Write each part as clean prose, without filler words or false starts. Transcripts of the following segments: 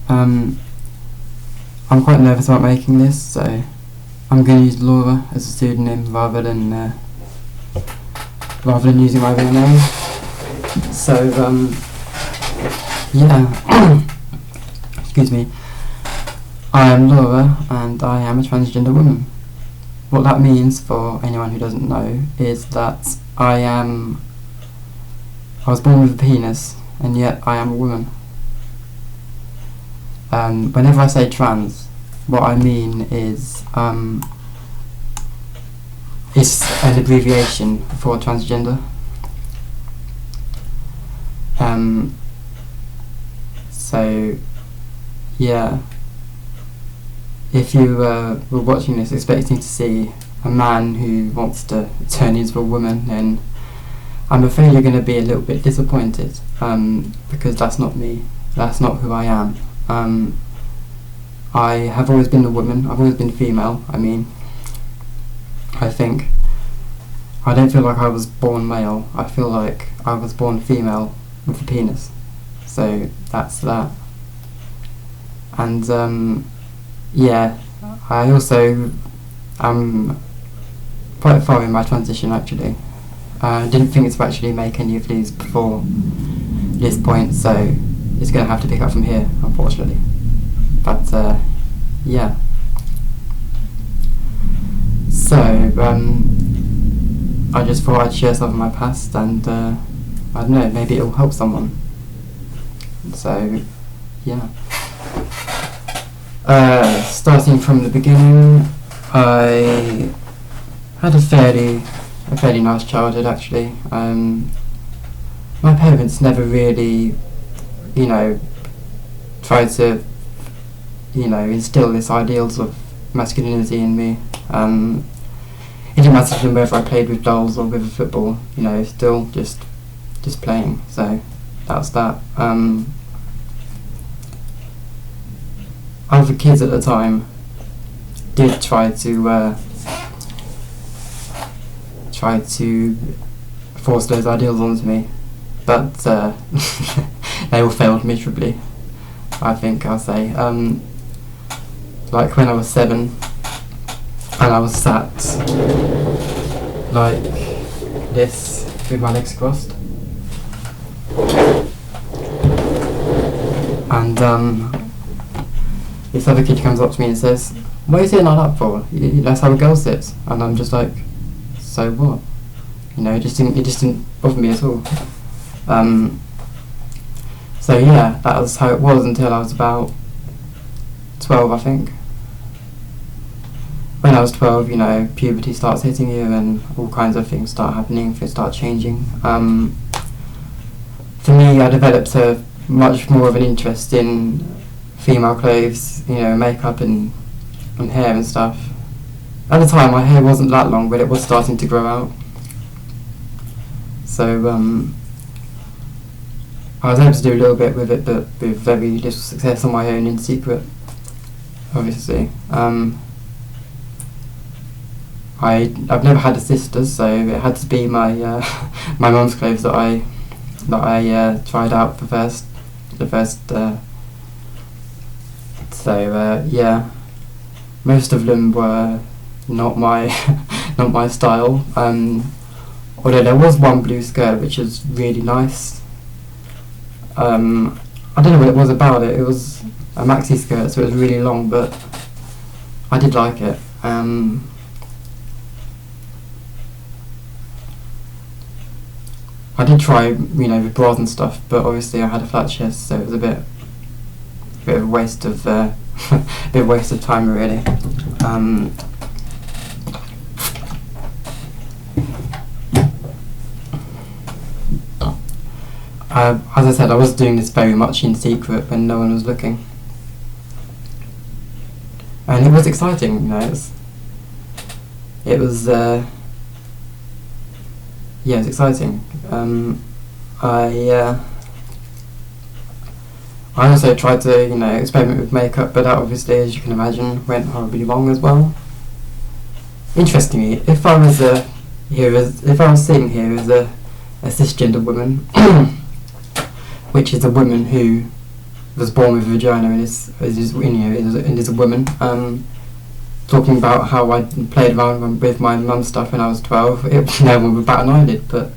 I'm quite nervous about making this, so I'm going to use Laura as a pseudonym rather than using my real name. So yeah, excuse me. I am Laura, and I am a transgender woman. What that means, for anyone who doesn't know, is that I was born with a penis, and yet I am a woman. Whenever I say trans, what I mean is it's an abbreviation for transgender. So yeah, if you were watching this expecting to see a man who wants to turn into a woman, then I'm afraid you're going to be a little bit disappointed, because that's not me. That's not who I am. I have always been a woman. I've always been female. I don't feel like I was born male. I feel like I was born female with a penis. So that's that. And yeah, I also am quite far in my transition actually. I didn't think to actually make any of these before this point, so it's going to have to pick up from here, unfortunately. But yeah. So I just thought I'd share some of my past, and I don't know, maybe it'll help someone. So yeah. Starting from the beginning, I had a fairly nice childhood actually. My parents never really, tried to, instill this ideals of masculinity in me. It didn't matter to them whether I played with dolls or with a football, still just playing. So that's that. Other kids at the time did try to force those ideals onto me, but they all failed miserably, I think I'll say. Like when I was 7 and I was sat like this with my legs crossed, and this other kid comes up to me and says, "What are you sitting like that for? That's how a girl sits." And I'm just like, so what? It just didn't bother me at all. So yeah, that was how it was until I was about 12, I think. When I was 12, puberty starts hitting you and all kinds of things start happening, things start changing. For me, I developed a much more of an interest in female clothes, makeup and hair and stuff. At the time, my hair wasn't that long, but it was starting to grow out. So I was able to do a little bit with it, but with very little success on my own in secret, obviously. I've never had a sister, so it had to be my my mum's clothes that I tried out the first. So yeah, most of them were not my not my style. Although there was one blue skirt which was really nice. I don't know what it was about it. It was a maxi skirt, so it was really long, but I did like it. I did try, with bras and stuff, but obviously I had a flat chest, so it was a bit of a waste of bit of waste of time, really. As I said, I was doing this very much in secret when no one was looking, and it was exciting. It was yeah, it was exciting. I also tried to experiment with makeup, but that obviously, as you can imagine, went horribly wrong as well. Interestingly, if I was sitting here as a cisgender woman, which is a woman who was born with a vagina and is a woman. Talking about how I played around with my mum's stuff when I was 12, no one would bat an eyelid, but,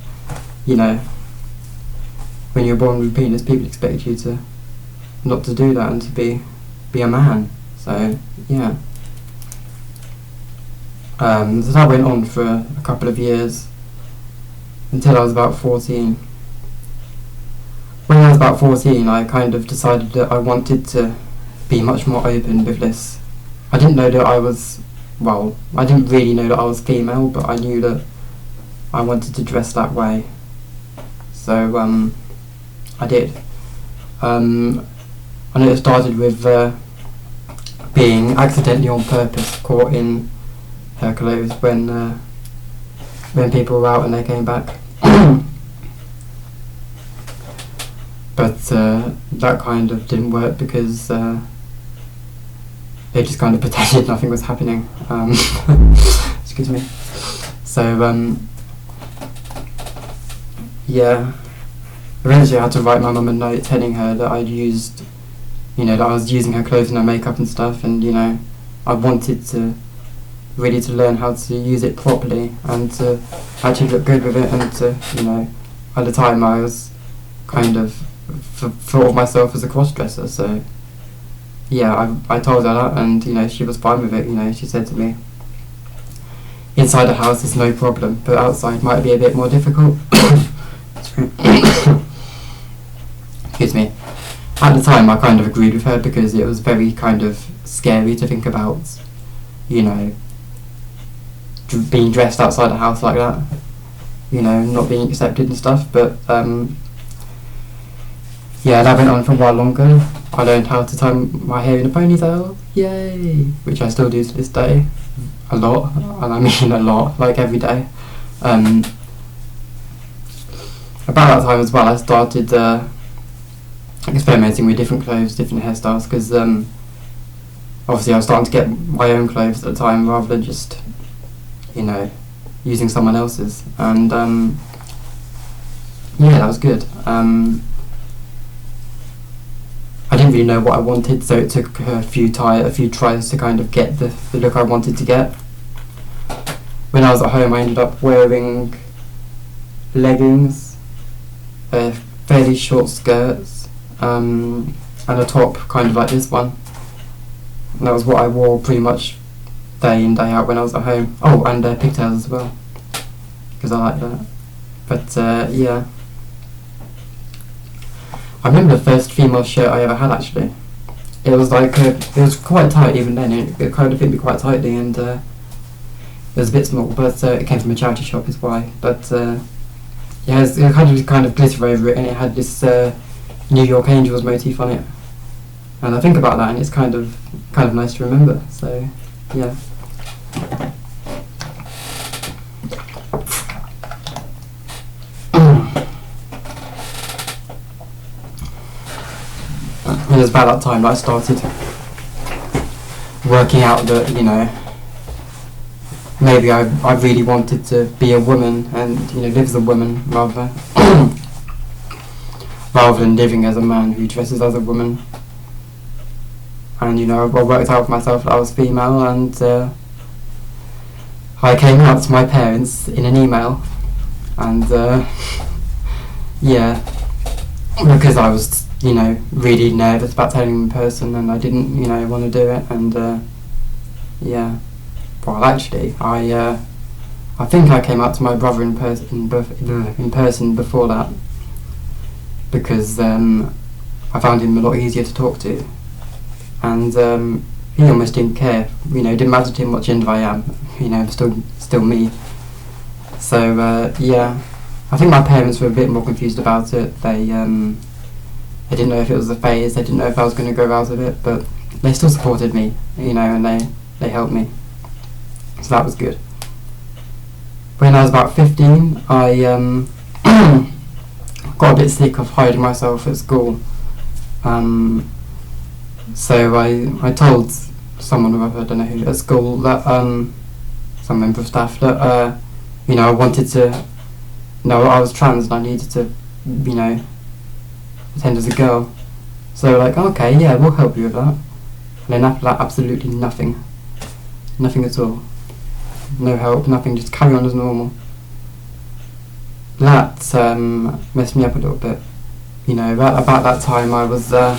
you know, when you're born with a penis, people expect you to not to do that and to be a man. So, yeah. So that went on for a couple of years, until I was about 14. When I was about 14, I kind of decided that I wanted to be much more open with this. I didn't know that I was, well, I didn't really know that I was female, but I knew that I wanted to dress that way. So, I did. And it started with being accidentally on purpose caught in her clothes when people were out and they came back. But that kind of didn't work because they just kind of pretended nothing was happening. Excuse me. So, yeah. Eventually I had to write my mum a note telling her that I'd used, that I was using her clothes and her makeup and stuff, and, I wanted to really to learn how to use it properly and to actually look good with it, and to, at the time I was kind of thought of myself as a cross-dresser, so yeah, I told her that, and she was fine with it. She said to me, inside the house is no problem, but outside might be a bit more difficult. Excuse me. At the time I kind of agreed with her because it was very kind of scary to think about, being dressed outside the house like that, not being accepted and stuff, but yeah, that went on for a while longer. I learned how to tie my hair in a ponytail, yay, which I still do to this day, a lot, and I mean a lot, like every day. About that time as well, I started experimenting with different clothes, different hairstyles, because obviously I was starting to get my own clothes at the time rather than just, using someone else's, and yeah, that was good. I didn't really know what I wanted, so it took a few tries to kind of get the look I wanted to get. When I was at home, I ended up wearing leggings, fairly short skirts, and a top kind of like this one. And that was what I wore pretty much day in, day out when I was at home. Oh, and pigtails as well, because I like that. But yeah. I remember the first female shirt I ever had, actually. It was like, it was quite tight even then, it kind of fit me quite tightly, and it was a bit small, but it came from a charity shop is why. But yeah, it had kind of glitter over it, and it had this New York Angels motif on it. And I think about that, and it's kind of nice to remember, so yeah. And it was about that time that I started working out that, maybe I really wanted to be a woman and, live as a woman rather than living as a man who dresses as a woman. And, I worked out for myself that I was female, and I came out to my parents in an email, and yeah, because I was really nervous about telling them in person, and I didn't, want to do it, and yeah. Well, actually, I think I came out to my brother in person before that, because I found him a lot easier to talk to, and he almost didn't care. It didn't matter to him what gender I am. I'm still me. So yeah, I think my parents were a bit more confused about it. They didn't know if it was a phase, they didn't know if I was going to grow out of it, but they still supported me, and they helped me. So that was good. When I was about 15, I got a bit sick of hiding myself at school. So I told someone, I don't know who, at school, that some member of staff, that I wanted to know I was trans and I needed to, pretend as a girl, So like, okay, yeah, we'll help you with that. And then after that, absolutely nothing. Nothing at all. No help, nothing, just carry on as normal. That messed me up a little bit. You know, about that time I was, not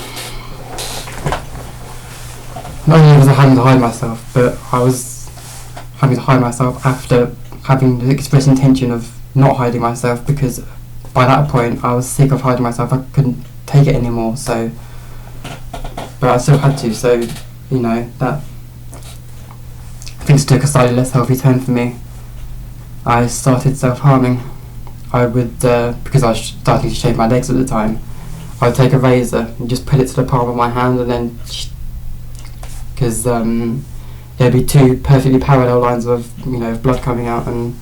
only was I having to hide myself, but I was having to hide myself after having the express intention of not hiding myself, because by that point I was sick of hiding myself. I couldn't take it anymore, so, but I still had to, so, you know, that things took a slightly less healthy turn for me. I started self-harming. I would, because I was starting to shave my legs at the time, I would take a razor and just put it to the palm of my hand, and then, because there'd be two perfectly parallel lines of, you know, blood coming out, and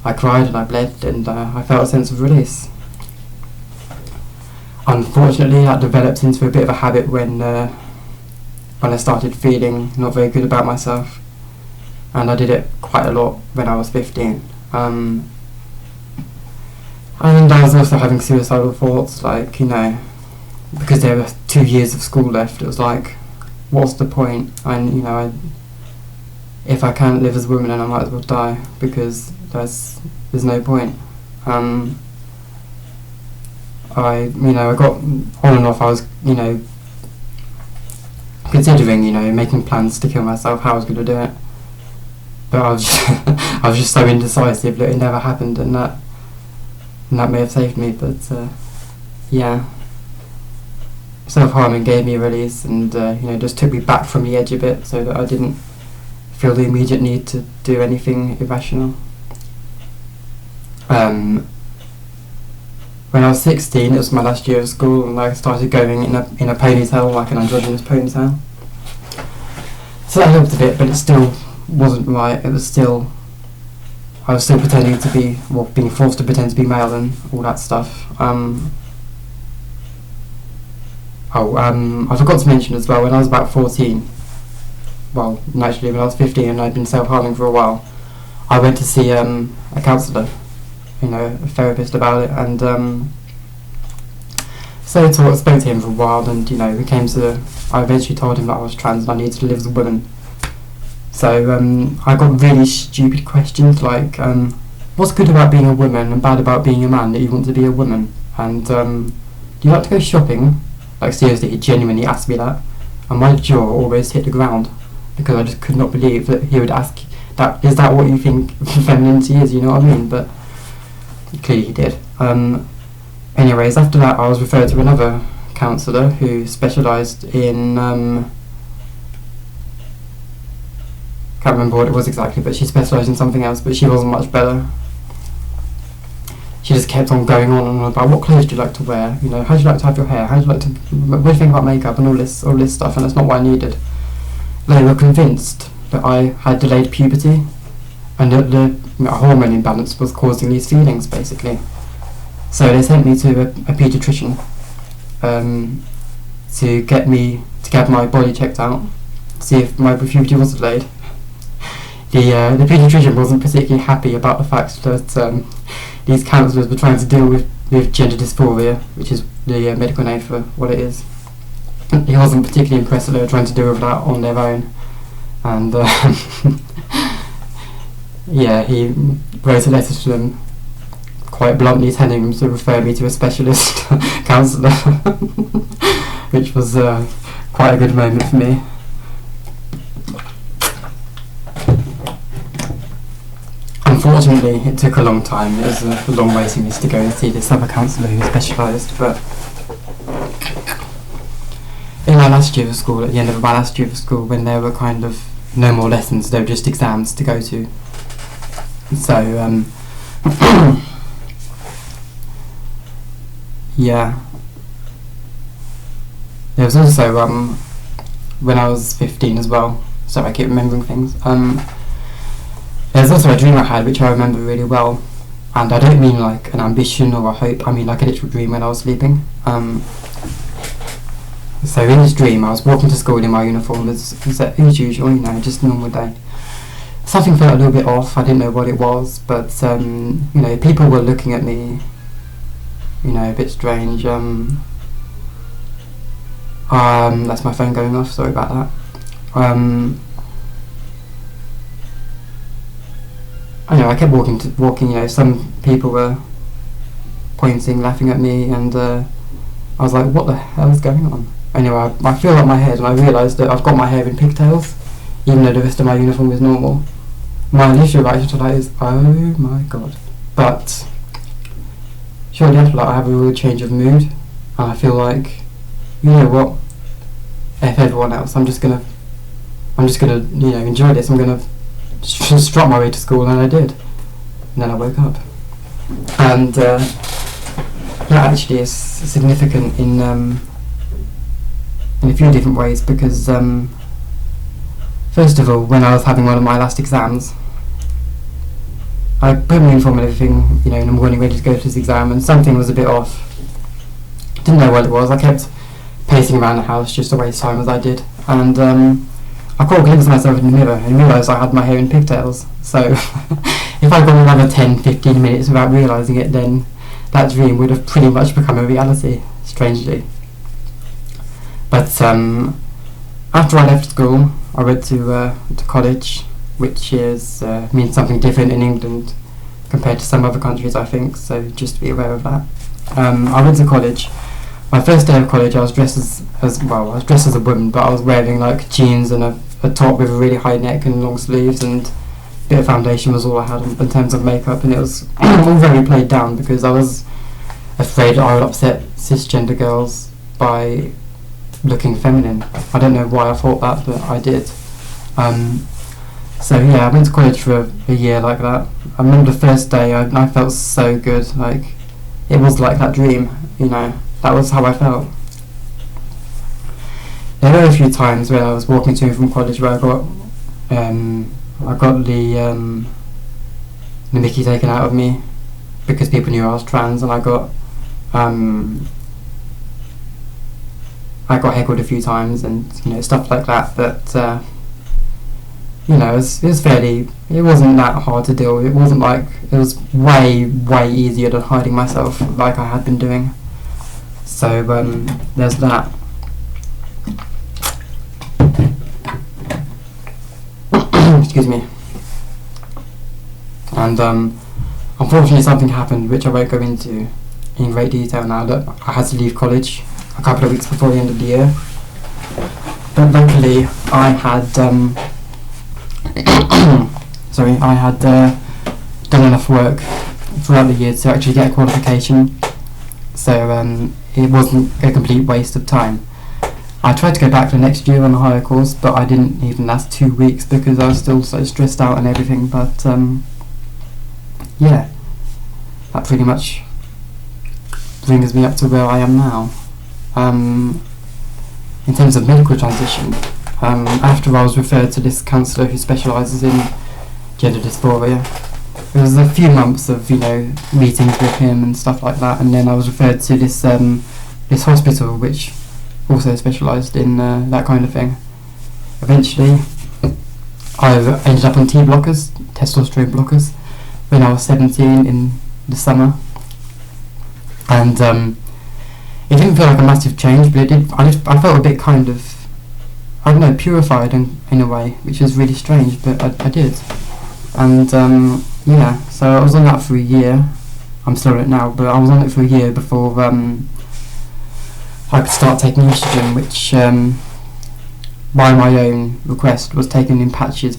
I cried and I bled, and I felt a sense of release. Unfortunately, that developed into a bit of a habit when I started feeling not very good about myself, and I did it quite a lot when I was 15. And I was also having suicidal thoughts, like, you know, because there were 2 years of school left, it was like, what's the point? And, you know, if I can't live as a woman, then I might as well die, because there's no point. I got on and off, I was, you know, considering, you know, making plans to kill myself, how I was going to do it. But I was just so indecisive that it never happened, and that may have saved me, but yeah. Self-harming gave me a release, and you know, just took me back from the edge a bit, so that I didn't feel the immediate need to do anything irrational. When I was 16, it was my last year of school, and I started going in a ponytail, like an androgynous ponytail. So that helped a bit, but it still wasn't right. I was still pretending to be, well, being forced to pretend to be male and all that stuff. I forgot to mention as well, when I was about 14, well, naturally when I was 15 and I'd been self-harming for a while, I went to see a counsellor, you know, a therapist about it, and so I spoke to him for a while, and, you know, I eventually told him that I was trans and I needed to live as a woman. So I got really stupid questions like, what's good about being a woman and bad about being a man that you want to be a woman? And do you like to go shopping? Like, seriously, he genuinely asked me that, and my jaw always hit the ground, because I just could not believe that he would ask that. Is that what you think femininity is, you know what I mean? But clearly he did. Anyways, after that I was referred to another counsellor who specialised in, can't remember what it was exactly, but she specialised in something else, but she wasn't much better. She just kept on going on and on about, what clothes do you like to wear, you know, how do you like to have your hair, how do you like to, what do you think about makeup, and all this stuff, and that's not what I needed. They were convinced that I had delayed puberty, and that the hormone imbalance was causing these feelings, basically. So they sent me to a paediatrician to get my body checked out, see if my puberty was delayed. The paediatrician wasn't particularly happy about the fact that these counsellors were trying to deal with gender dysphoria, which is the medical name for what it is. He wasn't particularly impressed that they were trying to deal with that on their own, and yeah, he wrote a letter to them quite bluntly telling them to refer me to a specialist counsellor, which was quite a good moment for me. Unfortunately, it took a long time. It was a long waiting list to go and see this other counsellor who specialised, but in my last year of school, at the end of my last year of school, when there were kind of no more lessons, there were just exams to go to. So, yeah. There was also, when I was 15 as well, sorry I keep remembering things, there's also a dream I had which I remember really well, and I don't mean like an ambition or a hope, I mean like a literal dream when I was sleeping. So in this dream I was walking to school in my uniform as usual, you know, just a normal day. Something felt a little bit off, I didn't know what it was, but you know, people were looking at me, you know, a bit strange. That's my phone going off, sorry about that. I kept walking, some people were pointing, laughing at me, and I was like, what the hell is going on? Anyway, I feel like my head, and I realised that I've got my hair in pigtails, even though the rest of my uniform is normal. My initial reaction to that is, oh my god. But shortly after that, I have a real change of mood, and I feel like, you know what, F everyone else, I'm just gonna enjoy this. I'm gonna strut my way to school, and I did. And then I woke up, and that actually is significant in a few different ways, because first of all, when I was having one of my last exams, I put my uniform and everything, in the morning, ready to go to this exam, and something was a bit off. Didn't know what it was. I kept pacing around the house just to waste time as I did, and I caught a glimpse of myself in the mirror and realised I had my hair in pigtails. So if I'd gone another 10-15 minutes without realising it, then that dream would have pretty much become a reality, strangely. But after I left school, I went to college, which means something different in England compared to some other countries, I think, so just be aware of that. I went to college. My first day of college, I was dressed as a woman, but I was wearing like jeans and a top with a really high neck and long sleeves, and a bit of foundation was all I had in terms of makeup, and it was all very played down because I was afraid I would upset cisgender girls by looking feminine. I don't know why I thought that, but I did. So yeah, I went to college for a year like that. I remember the first day, I felt so good, like it was like that dream, that was how I felt. There were a few times where I was walking to and from college where I got the mickey taken out of me because people knew I was trans, and I got heckled a few times and stuff like that. But it wasn't that hard to deal with. It was way easier than hiding myself like I had been doing. So there's that. Excuse me. And unfortunately something happened which I won't go into in great detail now, that I had to leave college a couple of weeks before the end of the year. But luckily I had done enough work throughout the year to actually get a qualification, so it wasn't a complete waste of time. I tried to go back for the next year on a higher course, but I didn't even last 2 weeks because I was still so stressed out and everything. But yeah, that pretty much brings me up to where I am now. In terms of medical transition, after I was referred to this counsellor who specialises in gender dysphoria, it was a few months of meetings with him and stuff like that, and then I was referred to this hospital which also specialised in that kind of thing. Eventually I ended up on T blockers, testosterone blockers, when I was 17 in the summer, and it didn't feel like a massive change, but it did. I felt a bit kind of, I don't know, purified in a way, which was really strange, but I did. And yeah, so I was on that for a year. I'm still on it now, but I was on it for a year before I could start taking estrogen, which by my own request was taken in patches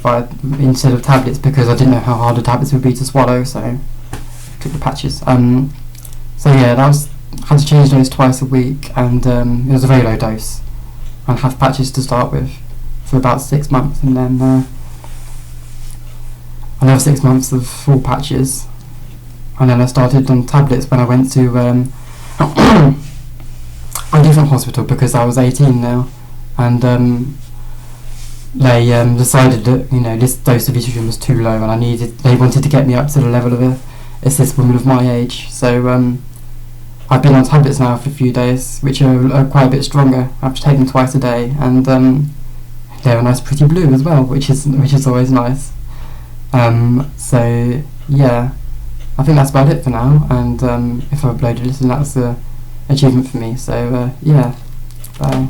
instead of tablets, because I didn't know how hard the tablets would be to swallow, so I took the patches. So yeah, I had to change those twice a week, and it was a very low dose, and have patches to start with for about 6 months, and then another 6 months of full patches, and then I started on tablets when I went to a different hospital because I was 18 now, and they decided that this dose of estrogen was too low, and they wanted to get me up to the level of a cis woman of my age. So I've been on tablets now for a few days, which are quite a bit stronger. I have to take them twice a day, and they're a nice pretty blue as well, which is always nice. So yeah, I think that's about it for now, and if I've uploaded this, then that's an achievement for me. So yeah, bye.